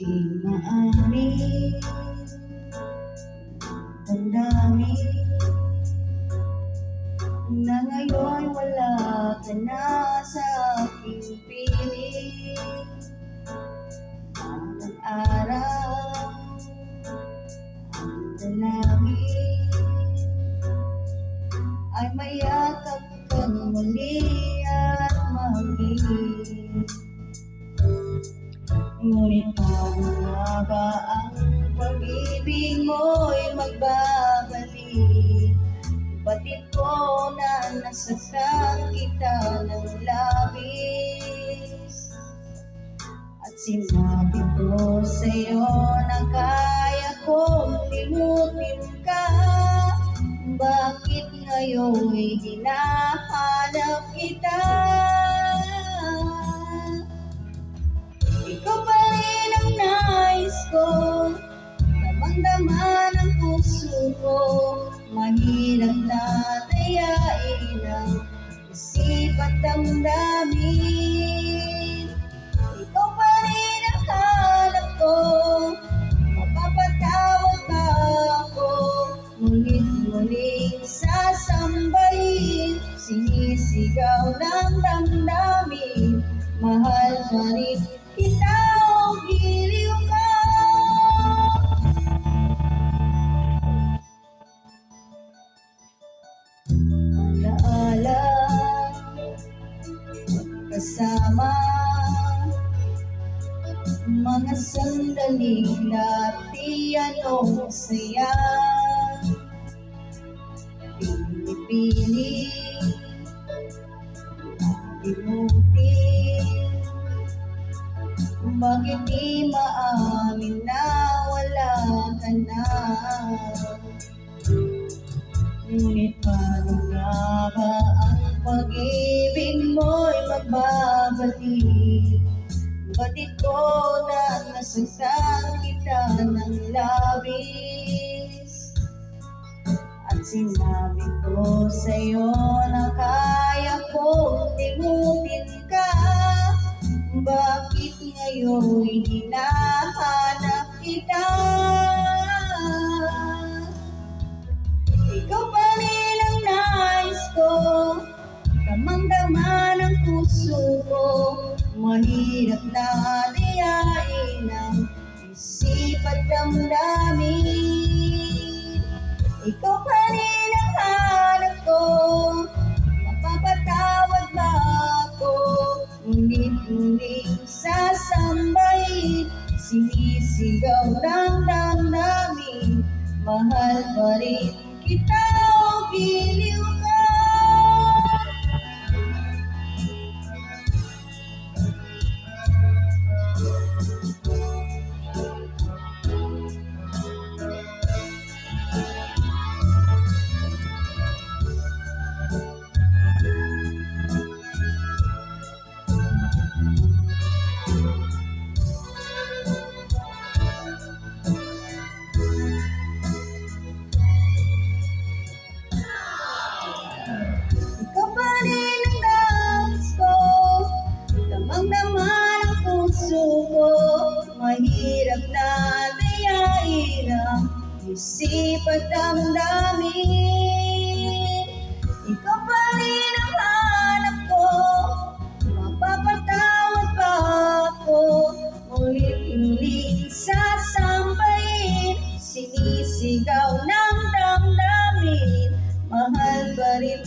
Di maamin, damdamin na ngayon wala ka na sa aking piling. Ang araw, ang dalangin ay mayakap kang muli at maging. Ngunit paano nga ba ang pag-ibig mo'y magbabalik? Batid ko na nasaktan kita ng labis, at sinabi ko sa'yo na kaya kong limutin ka. Bakit ngayon'y hinahanap kita? Ikaw pa rin ang nais ko, damang-dama ng puso ko. Mahirap na dayain ang isip at damdamin. Ikaw pa rin ang hanap ko, mapapatawad ba ako? Ngunit-muling sasambahin, sinisigaw ng damdamin. Mahal pa rin kita o giliw ka. Alaala, kasama mga sandaling latian o saya. Pinipili, limutin. Bakit di maamin na wala ka na? Ngunit paano nga ba ang pag-ibig mo'y magbabalik? Batid ko na nasaktan kita ng labis, at sinabi ko sa'yo na kaya kong limutin ka. Bakit ngayon'y hinahanap kita? Ikaw pa rin ang nais ko, damang-dama ng puso ko. Mahirap na dayain ang isip at damdamin. Ikaw pa rin ang hanap ko, mapapatawad ba ako? Ngunit-muling sasambahin, sinisigaw ng damdamin. Mahal pa rin kita o giliw ka. Mahirap na dayain ang isip at damdamin. Ikaw pa rin ang hanap ko, mapapatawad pa ako? Ulit-ulit sasambahin, sinisigaw ng damdamin. Mahal pa rin